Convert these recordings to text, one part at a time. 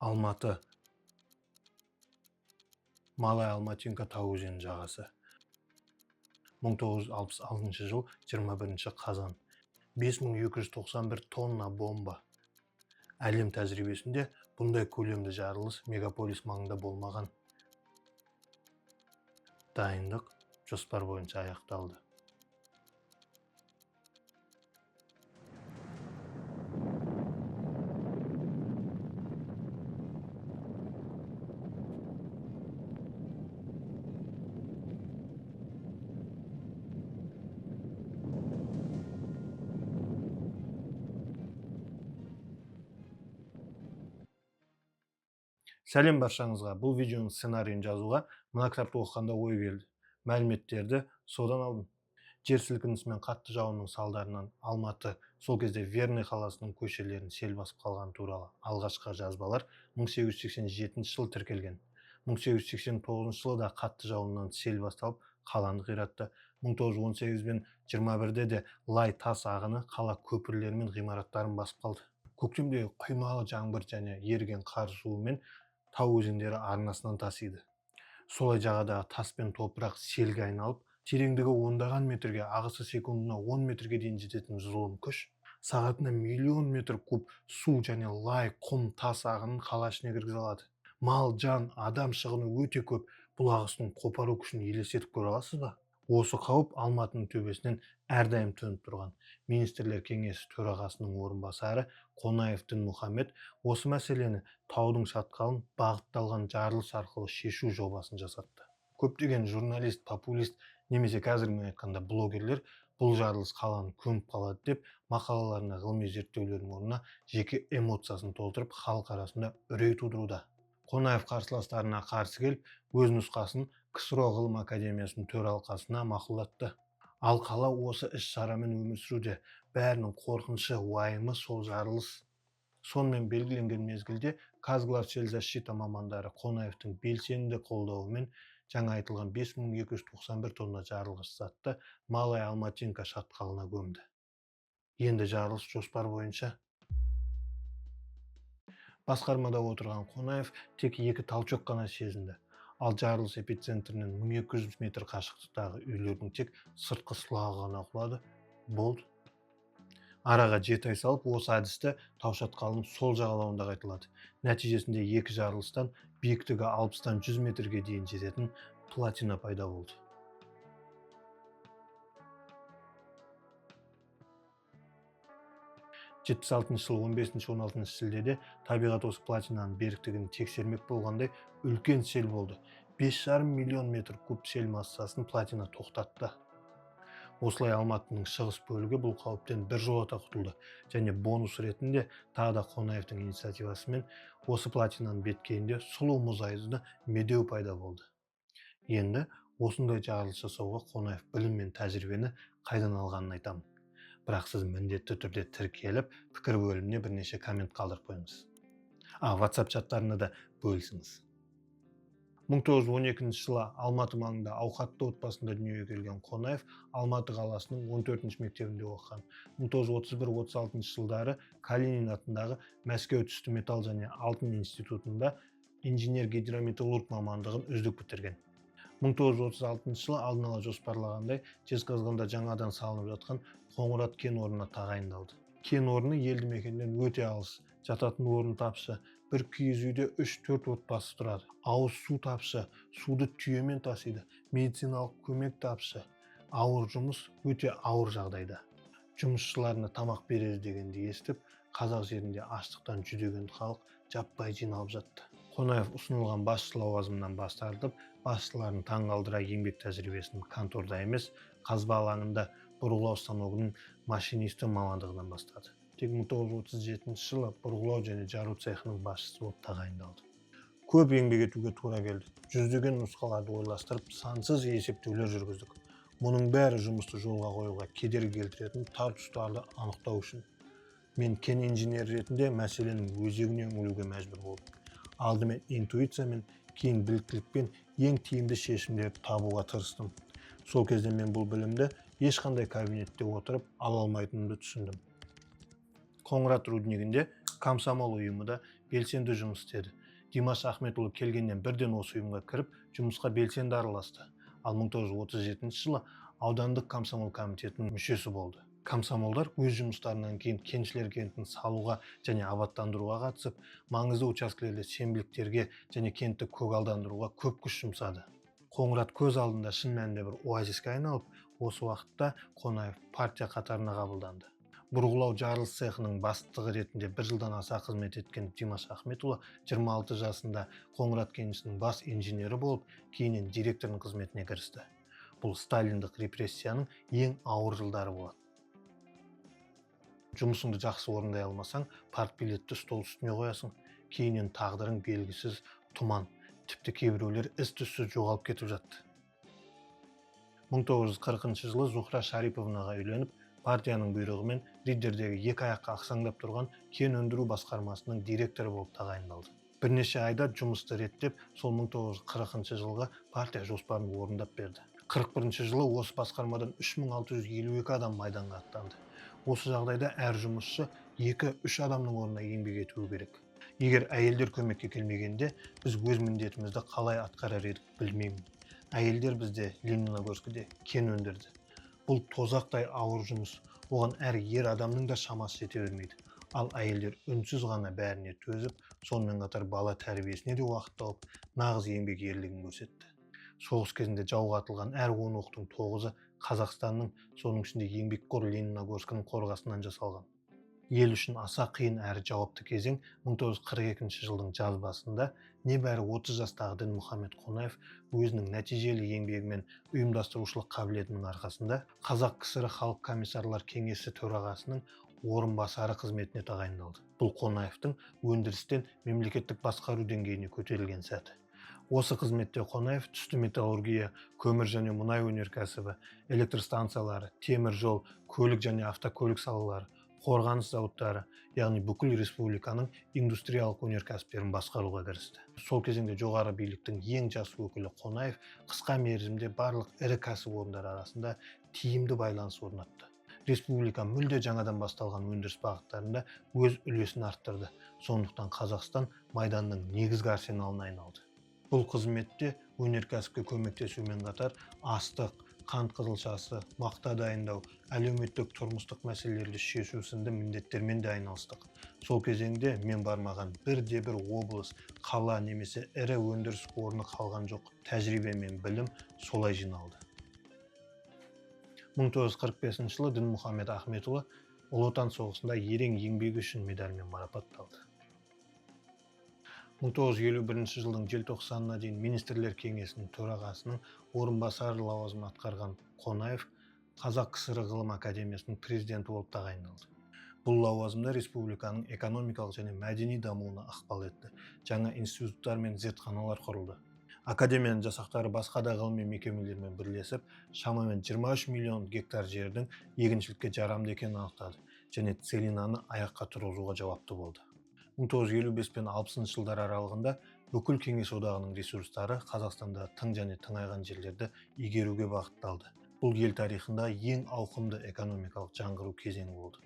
Алматы, Малай Алматинка тау өзені жағасы. 1966 жыл 21 қазан. 5291 тонна бомба. Әлем тәжірибесінде бұндай көлемді жарылыс мегаполис маңында болмаған. Дайындық жоспар бойынша аяқталды. Сәлем баршаңызға. Бұл видеоның сценарийін жазуға мына кітапты оқығанда ой келді. Мәліметтерді содан алдым. Жер сілкінісімен қатты жауынның салдарынан Алматы, сол кезде Верный қаласының көшелерін сел басып қалған туралы алғашқы жазбалар 1887 жыл тіркелген. 1889 жылы да қатты жауыннан сел басталып қаланы қиратты. 1918 бен 21-де де лай тас ағыны қала көпірлері мен ғимараттарын басып қалды. Көктемде құймалы жаңбыр және еріген қар суымен тау өзендері арнасынан тасиды. Солай жағадағы тас пен топырақ селге айналып, тереңдігі ондаған метрге, ағысы секундына 10 метрге дейін жететін зұлым күш, сағатына миллион метр куб су және лай, құм, тас ағынын қала ішіне кіргізе алады. Мал, жан, адам шығыны өте көп. Бұл ағыстың қопару күшін елестетіп көре аласыз ба? Осы қауіп Алматының төбесінен әрдайым төніп тұрған. Министрлер кеңесі төрағасының орынбасары Қонаев Дінмұхамед осы мәселені таудың шатқалын бағытталған жарылыс арқылы шешу жобасын жасатты. Көптеген журналист, популист немесе қазірмен айтқанда блогерлер бұл жарылыс қаланы көміп қалады деп мақалаларына ғылыми зерттеулердің орнына жеке эмоциясын толтырып халық арасында үрей тудыруда. Қонаев қарсыластарына қарсы келіп, өз нұсқасын КСРО ғылым академиясының төралқасына мақұлдатты. Ал қала осы іс-шарамен өмір сүруде. Бәрінің қорқынышы, уайымы сол жарылыс. Сонымен белгіленген мезгілде Казглавсельзащита мамандары Қонаевтың белсенді қолдауымен жаңа айтылған 5291 тонна жарылғыш затты Малай Алматинка шатқалына көмді. Енді жарылыс жоспар бойынша. Басқармада отырған Қонаев тек 2 талшоқ қана сезінді. Ал жарылыс эпицентрінен 1200 метр қашықтықтағы үйлердің тек сыртқы сылағы ғана құлады. Болды. Араға 7 ай салып, осы әдісті тау шатқалының сол жағалауында қайталады. Нәтижесінде 2 жарылыстан биіктігі 60-тан 100 метрге дейін жететін платина пайда болды. Жетпіс 16 жыл 15-16 шілдеде табиғат осы платинаның беріктігін тексермек болғандай үлкен сел болды. 5,5 миллион метр куб сел массасын платина тоқтатты. Осылай Алматының шығыс бөлігі бұл қауіптен біржолата құтылды және бонус ретінде тағы да Қонаевтың инициативасымен осы платинаның беткейінде сұлу мұз айдыны медеу пайда болды. Енді осындай жарылыс жасауға Қонаев білім мен тәжірибені қайдан алғанын айтамын. Бірақ сіз міндетті түрде тіркеліп, пікір бөліміне бірнеше коммент қалдырып қойыңыз. WhatsApp чаттарына да бөлісіңіз. 1912 жылы Алматы маңында ауқатты отбасында дүниеге келген Қонаев Алматы қаласының 14 мектебінде оқыған. 1931-36 жылдары Калинин атындағы Мәскеу түсті металл және алтын институтында инженер-гидрометаллург мамандығын үздік бітірген. 1936 жылы алдын ала жоспарлағандай Жезқазғанда жаңадан салынып жатқан Қоңырат кен орнына тағайындалды. Кен орны елді мекеннен өте алыс, жататын орын тапшы, бір киіз үйде 3-4 отбасы тұрады. Ауыз су тапшы, суды түйемен тасиды, медициналық көмек тапшы. Ауыр жұмыс, өте ауыр жағдайда. Жұмысшыларына тамақ береді дегенді естіп, қазақ жерінде аштықтан жүдеген халық жаппай жиналып жатты. Қонаев ұсынылған басшы лауазымынан бас тартып, басшыларын таңғалдыра еңбек тәжірибесін конторда емес, қазба алаңында бұрғылау станогының машинисті мамандығынан бастады. Тек 1937 жылы бұрғылау және жару цехының басшысы болып тағайындалды. Көп еңбек етуге тура келді. Жүздеген нұсқаларды ойластырып, сансыз есептеулер жүргіздік. Мұның бәрі жұмысты жолға қоюға кедергі келтіретін тар тұстарды анықтау үшін. Мен кен инженері ретінде мәселенің өзегіне үңілуге мәжбүр болдым. Алдымен интуициямен, кейін біліктілікпен ең тиімді шешімдерді табуға тырыстым. Сол кезде мен бұл білімді ешқандай кабинетте отырып ала алмайтынымды түсіндім. Қоңырат руднигінде комсомол ұйымы да белсенді жұмыс істеді. Димаш Ахметұлы келгеннен бірден осы ұйымға кіріп, жұмысқа белсенді араласты. Ал 1937 жылы аудандық комсомол комитетінің мүшесі болды. Комсомолдар өз жұмыстарынан кейін кеншілер кентін салуға және абаттандыруға қатысып, маңызды учаскелерде сенбіліктерге және кентті көгалдандыруға көп күш жұмсады. Қоңырат көз алдында шын мәнінде бір оазиске айналып, осы уақытта Қонаев партия қатарына қабылданды. Бұрғылау жарылыс цехының бастығы ретінде бір жылдан аса қызмет еткен Димаш Ахметұлы 26 жасында Қоңырат кенішінің бас инженері болып, кейіннен директорының қызметіне кірісті. Бұл сталиндік репрессияның ең ауыр жылдары болады. Жұмысыңды жақсы орындай алмасаң, партбилетті стол үстіне қоясың. Кейіннен тағдырың белгісіз, тұман, тіпті кейбіреулер із-түзсіз жоғалып кетіп жатты. 1940 жылы Зухра Шариповнаға үйленіп, партияның бұйрығымен Риддердегі екі аяққа ақсаңдап тұрған кен өндіру басқармасының директоры болып тағайындалды. Бірнеше айда жұмысты реттеп, сол 1940 жылға партия жоспарын орындап берді. 41 жылы осы басқармадан 3652 адам майданға аттанды. Осы жағдайда әр жұмысшы 2-3 адамның орнына еңбек етуі керек. Егер әйелдер көмекке келмегенде, біз өз міндетімізді қалай атқарар едік білмеймін. Әйелдер бізде Лениногорскіде кен өндірді. Бұл тозақтай ауыр жұмыс, оған әр ер адамның да шамасы жете бермейді. Ал әйелдер үнсіз ғана бәріне төзіп, сонымен қатар бала тәрбиесіне де уақыт тауып, нағыз еңбек ерлігін көрсетті. Соғыс кезінде жауға атылған әр 10 оқтың 9-ы Қазақстанның, соның ішінде еңбекқор Лениногорскінің қорғасынан жасалған. Ел үшін аса қиын әрі жауапты кезең 1942 жылдың жаз басында небәрі 30 жастағы Дінмұхамед Қонаев өзінің нәтижелі еңбегі мен ұйымдастырушылық қабілетінің арқасында Қазақ КСР Халық комиссарлар кеңесі төрағасының орынбасары қызметіне тағайындалды. Бұл Қонаевтың өндірістен мемлекеттік басқару деңгейіне көтерілген сәті. Осы қызметте Қонаев түсті металлургия, көмір және мұнай өнеркәсібі, электр станциялары, темір жол, көлік және автокөлік салалары, қорғаныс зауыттары, яғни бүкіл республиканың индустриялық өнеркәсіптерін басқаруға кірісті. Сол кезеңде жоғары биліктің ең жас өкілі Қонаев қысқа мерзімде барлық ірі кәсіпорындар арасында тиімді байланыс орнатты. Республика мүлде жаңадан басталған өндіріс бағыттарында өз үлесін арттырды. Сондықтан Қазақстан майданның негізгі арсеналына айналды. Бұл қызметте өнеркәсіпке көмектесумен қатар астық, қант қызылшасы, мақта дайындау, әлеуметтік тұрмыстық мәселелерді шешу сынды міндеттермен де айналыстық. Сол кезеңде мен бармаған бірде-бір облыс, қала немесе ірі өндіріс орны қалған жоқ. Тәжірибе мен білім солай жиналды. 1945 жылы Дінмұхамед Ахметұлы Ұлы Отан соғысында ерен еңбегі үшін медальмен марапатталды. 1951 жылдың желтоқсанына дейін Министрлер кеңесінің төрағасының орынбасары лауазымын атқарған Қонаев Қазақ КСР ғылым академиясының президенті болып тағайындалды. Бұл лауазымда республиканың экономикалық және мәдени дамуына ықпал етті. Жаңа институттар мен зертханалар құрылды. Академияның жасақтары басқа да ғылыми мекемелермен бірлесіп, шамамен 23 миллион гектар жердің егіншілікке жарамды екенін анықтады және целинаны аяққа тұрғызуға жауапты болды. 1955 пен 60 жылдар аралығында бүкіл Кеңес одағының ресурстары Қазақстанда тың және тыңайған жерлерді игеруге бағытталды. Бұл ел тарихында ең ауқымды экономикалық жаңғыру кезеңі болды.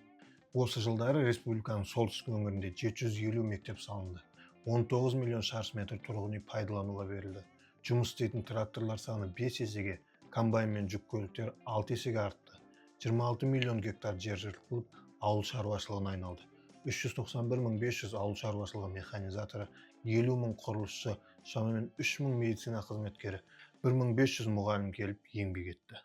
Осы жылдары республиканың солтүстік өңірінде 750 мектеп салынды. 19 миллион шаршы метр тұрғын үй пайдалануға берілді. Жұмыс істейтін тракторлар саны 5 есеге, комбайн мен жүк көліктер 6 есеге артты. 26 миллион гектар жер жыртылып, ауыл шаруашылығына айналды. 391.500 ауыл шаруашылығы механизаторы, 50 мың құрылысшы, шамамен 3 мың медицина қызметкері, 1500 мұғалім келіп еңбек етті.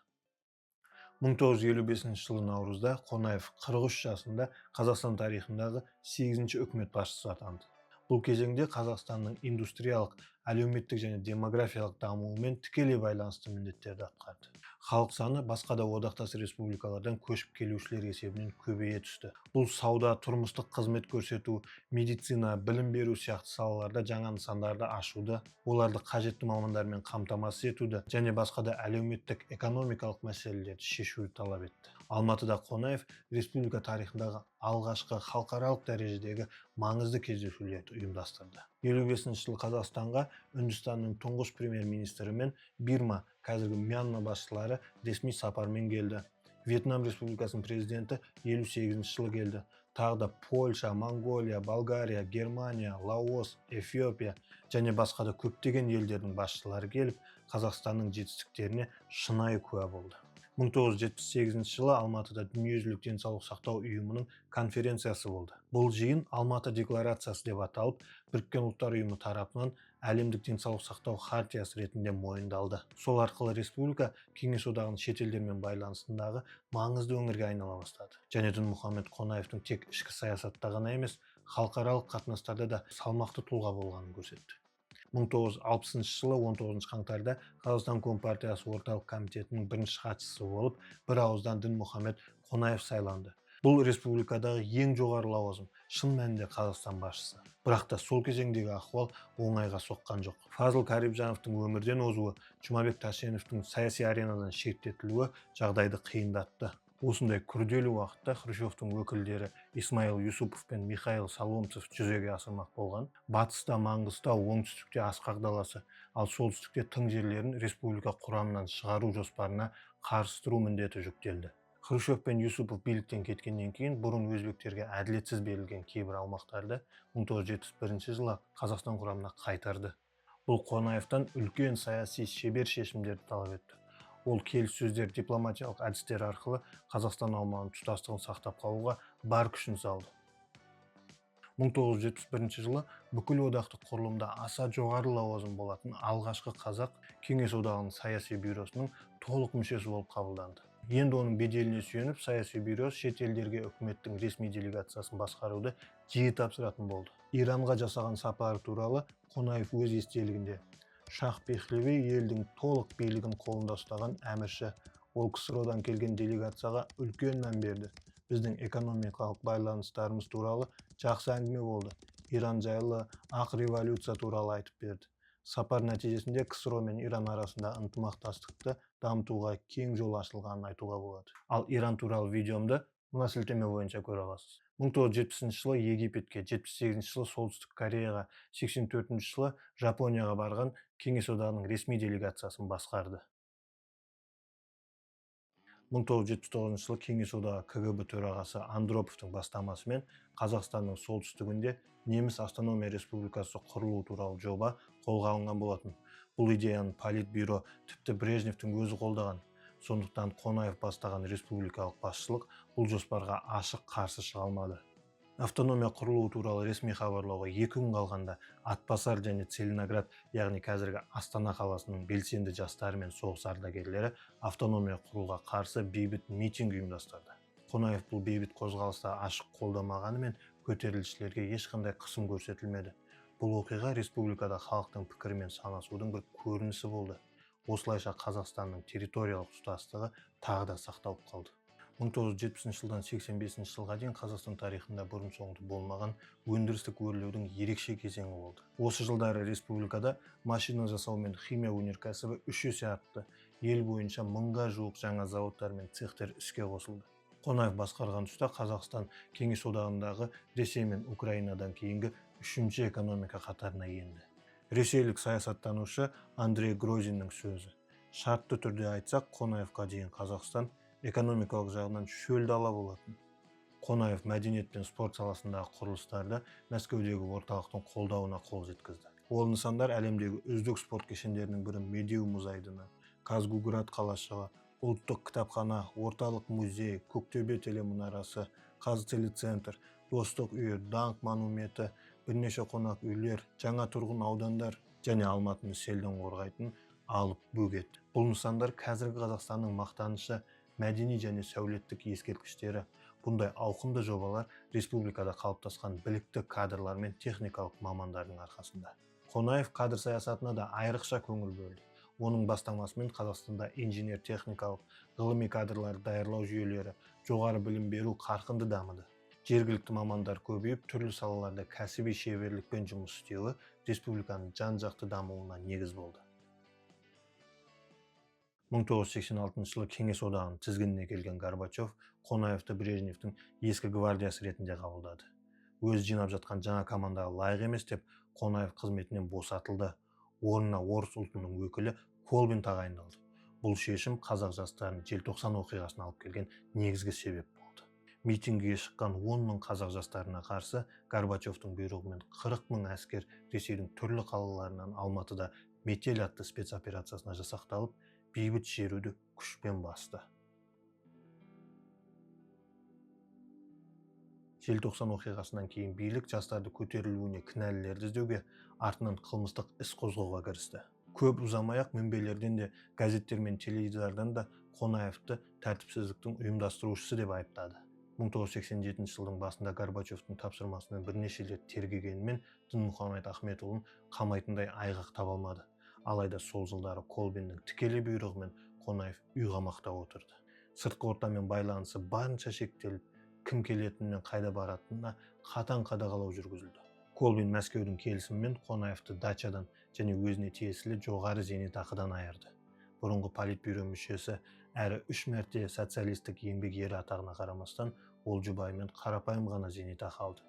1955 жылы наурызда Қонаев 43 жасында Қазақстан тарихындағы 8-ші үкімет басшысы атанды. Бұл кезеңде Қазақстанның индустриялық, әлеуметтік және демографиялық дамуымен тікелей байланысты міндеттерді атқарды. Халық саны басқа да одақтас республикалардан көшіп келушілер есебінен көбейе түсті. Бұл сауда, тұрмыстық қызмет көрсету, медицина, білім беру сияқты салаларда жаңа нысандарды ашуды, оларды қажетті мамандармен қамтамасыз етуді және басқа да әлеуметтік экономикалық мәселелерді шешуді талап етті. Алматыда Қонаев республика тарихындағы алғашқы халықаралық дәрежедегі маңызды кездесулерді ұйымдастырды. 55 жыл Қазақстанға Үндістанның тұңғыш премьер-министрі мен Бирма, қазіргі Мьянма басшылары ресми сапармен келді. Вьетнам республикасының президенті 58 жылы келді. тағы да Польша, Монголия, Болгария, Германия, Лаос, Эфиопия және басқа да көптеген елдердің басшылары келіп, Қазақстанның жетістіктеріне шынайы куә болды. 1978 жылы Алматыда Дүниежүзілік денсаулық сақтау ұйымының конференциясы болды. Бұл жиын Алматы декларациясы деп аталып, Біріккен ұлттар ұйымы тарапынан әлемдік денсаулық сақтау хартиясы ретінде мойындалды. Сол арқылы республика Кеңес одағының шетелдермен байланысындағы маңызды өңірге айнала бастады. Және Дінмұхамед Қонаевтың тек ішкі саясатта ғана емес, халықаралық қатынастарда да салмақты тұлға болғанын көрсетті. 1960 жылы 19 қаңтарда Қазақстан Компартиясы орталық комитетінің бірінші хатшысы болып, бір ауыздан Дінмұхамед Қонаев сайланды. Бұл республикадағы ең жоғары лауазым, шын мәнінде Қазақстан басшысы. Бірақ та сол кезеңдегі ахуал оңайға соққан жоқ. Фазыл Карибжановтың өмірден озуы, Жұмабек Тәшеновтың саяси аренадан шеттетілуі жағдайды қиындатты. Осындай күрделі уақытта Хрущевтің өкілдері Исмаил Юсупов пен Михаил Соломцев жүзеге асырмақ болған. Батыста Маңғыстау, оңтүстікте Асқақ даласы, ал солтүстікте тың жерлерін республика құрамынан шығару жоспарына қарсы тұру міндеті жүктелді. Хрущев пен Юсупов биліктен кеткеннен кейін бұрын өзбектерге әділетсіз берілген кейбір аумақтарды 1971 жылы Қазақстан құрамына қайтарды. Бұл Қонаевтан үлкен саяси шебер шешімдерді талап етті. Ол келіссөздер, дипломатиялық әдістер арқылы Қазақстан аумағының тұтастығын сақтап қалуға бар күшін салды. 1971 жылы бүкіл одақтық құрылымда аса жоғары лауазым болатын алғашқы қазақ Кеңес одағының саяси бюросының толық мүшесі болып қабылданды. Енді оның беделіне сүйеніп, саяси бюро шет елдерге үкіметтің ресми делегациясын басқаруды жиі тапсыратын болды. Иранға жасаған сапары туралы Қонаев өз естелігінде: Шах Пехлеви елдің толық билігін қолында ұстаған әмірші. Ол КСРОдан келген делегацияға үлкен мән берді. Біздің экономикалық байланыстарымыз туралы жақсы әңгіме болды. Иран жайлы, ақ революция туралы айтып берді. Сапар нәтижесінде КСРО мен Иран арасында ынтымақтастықты дамытуға кең жол ашылғанын айтуға болады. Ал Иран туралы видеомды мына сілтеме бойынша көре аласыз. 1970 жылы Египетке, 78 жылы Солтүстік Кореяға, 84 жылы Жапонияға барған Кеңес одағының ресми делегациясын басқарды. 1979 жылы Кеңес одағы КГБ төрағасы Андроповтың бастамасымен Қазақстанның солтүстігінде Неміс автономия республикасы құрылу туралы жоба қолға алынған болатын. Бұл идеяны Политбюро тіпті Брежневтің өзі қолдаған. Сондықтан Қонаев бастаған республикалық басшылық бұл жоспарға ашық қарсы шыға алмады. Автономия құрылуы туралы ресми хабарлауға 2 күн қалғанда Атбасар және Целиноград, яғни қазіргі Астана қаласының белсенді жастары мен соғыс ардагерлері автономия құруға қарсы бейбіт митинг ұйымдастырды. Қонаев бұл бейбіт қозғалысты ашық қолдамағанымен көтерілісшілерге ешқандай қысым көрсетілмеді. Бұл оқиға республикада халықтың пікірімен санасудың бір көрінісі болды. Осылайша Қазақстанның территориялық тұтастығы тағы да сақталып қалды. 1970 жылдан 85 жылға дейін Қазақстан тарихында бұрын соңды болмаған өндірістік өрлеудің ерекше кезеңі болды. Осы жылдары республикада машина жасау мен химия өнеркәсібі 3 есе артты. Ел бойынша 1000-ға жуық жаңа зауыттар мен цехтер іске қосылды. Қонаев басқарған тұста Қазақстан Кеңес одағындағы Ресей мен Украинадан кейінгі 3-ші экономика қатарына енді. Ресейлік саясаттанушы Андрей Грозиннің сөзі: шартты түрде айтсақ, Қонаевқа дейін Қазақстан экономикалық жағынан шөл дала болатын. Қонаев мәдениет пен спорт саласындағы құрылыстарды Мәскеудегі орталықтың қолдауына қол жеткізді. Ол нысандар әлемдегі үздік спорт кешендерінің бірі Медеу мұз айдыны, Казгуград қалашығы, Ұлттық кітапхана, орталық музей, Көктөбе телемұнарасы, Қазтелецентр, Достық үйі, Даңқ монументі, бірнеше қонақ үйлер, жаңа тұрғын аудандар және Алматыны селден қорғайтын алып бөгет. Бұл нысандар қазіргі Қазақстанның мақтанышы, мәдени және сәулеттік ескерткіштері. Бұндай ауқымды жобалар республикада қалыптасқан білікті кадрлар мен техникалық мамандардың арқасында. Қонаев кадр саясатына да айрықша көңіл бөлді. Оның бастамасымен Қазақстанда инженер-техникалық, ғылыми кадрлар даярлау жүйелері, жоғары білім беру қарқынды дамыды. Жергілікті мамандар көбейіп, түрлі салаларда кәсіби шеберлікпен жұмыс істеуі республиканың жан-жақты дамуына негіз болды. 1986 жылы Кеңес одағының тізгініне келген Горбачев Қонаевты Брежневтің ескі гвардиясы ретінде қабылдады. Өз жинап жатқан жаңа командаға лайық емес деп, Қонаев қызметінен босатылды. Орнына орыс ұлтының өкілі Колбин тағайындалды. Бұл шешім қазақ жастарын желтоқсан оқиғасына алып келген негізгі себеп болды. Митингіге шыққан 10 мың қазақ жастарына қарсы Горбачевтың бұйрығымен 40 мың әскер Ресейдің түрлі қалаларынан Алматыда метель атты спецоперациясына жасақталып, бейбіт шеруді күшпен басты. Желтоқсан оқиғасынан кейін билік жастарды көтерілуіне кінәлілерді іздеуге, артынан қылмыстық іс қозғауға кірісті. Көп ұзамай-ақ мінбелерден де, газеттер мен теледидардан да Қонаевты тәртіпсіздіктің ұйымдастырушысы деп айыптады. 1987 жылдың басында Горбачевтың тапсырмасымен бірнеше рет тергегенімен Дінмұхамед Ахметұлын қамайтындай айғақ таба алмады. Алайда сол жылдары Колбиннің тікелей бұйрығымен Қонаев үй қамақта отырды. Сыртқы ортамен байланысы барынша шектеліп, кім келетінен қайда баратынына қатаң қадағалау жүргізілді. Колбин Мәскеудің келісімімен Қонаевты дачадан және өзіне тиесілі жоғары зейнетақыдан айырды. Бұрынғы политбюро мүшесі әрі 3 мәрте социалистік еңбек ері атағына қарамастан, ол жұбайымен қарапайым ғана зейнетақы алды.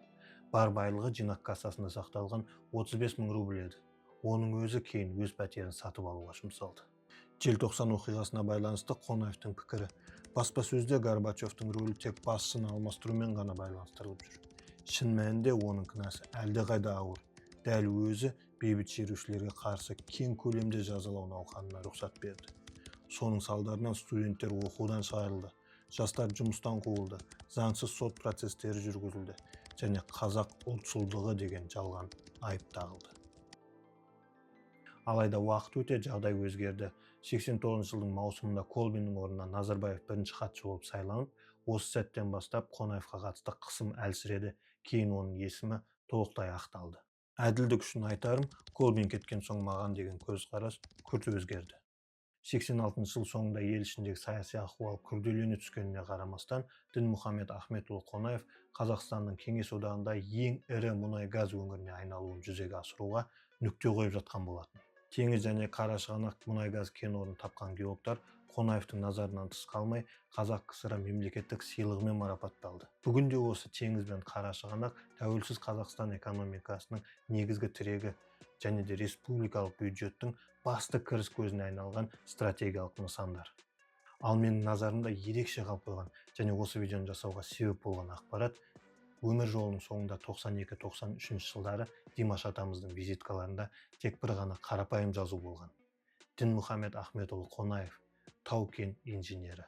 Бар байлығы жинақ кассасында сақталған 35 мың рубль еді. Оның өзі кейін өз пәтерін сатып алуға жұмсалды. Желтоқсан оқиғасына байланысты Қонаевтың пікірі: баспасөзде Горбачевтың рөлі тек басшыны алмастырумен ғана байланыстырылып жүр. Шын мәнінде оның кінәсі әлдеқайда ауыр. Дәл өзі бейбіт шерушілерге қарсы кең көлемде жазалау науқанына рұқсат берді. Соның салдарынан студенттер оқудан шығарылды, жастар жұмыстан қуылды, заңсыз сот процестері жүргізілді және қазақ ұлтшылдығы деген жалған айып тағылды. Алайда уақыт өте жағдай өзгерді. 89 жылдың маусымында Колбиннің орнына Назарбаев бірінші хатшы болып сайланып, осы сәттен бастап Қонаевқа қатысты қысым әлсіреді, кейін оның есімі толықтай ақталды. Әділдік үшін айтарым, Колбин кеткен соң маған деген көзқарас күрт өзгерді. 86 жыл соңында ел ішіндегі саяси ахуал күрделене түскеніне қарамастан, Дінмұхамед Ахметұлы Қонаев Қазақстанның Кеңес одағында ең ірі мұнай-газ өңіріне айналуын жүзеге асыруға нүкте қойып жатқан болатын. Теңіз және Қарашығанақ мұнай-газ кен орнын тапқан геологтар Қонаевтың назарынан тыс қалмай Қазақ КСР мемлекеттік сыйлығымен марапатталды. Бүгінде осы теңіз бен Қарашығанақ тәуелсіз Қазақстан экономикасының негізгі тірегі және де республикалық бюджеттің басты кіріс көзіне айналған стратегиялық нысандар. Ал менің назарымда ерекше қалып қойған және осы видеоны жасауға себеп болған ақпарат өмір жолының соңында 92-93 жылдары Димаш атамыздың визиткаларында тек бір ғана қарапайым жазу болған: Дінмұхамед Ахметұлы Қонаев, тау-кен инженері.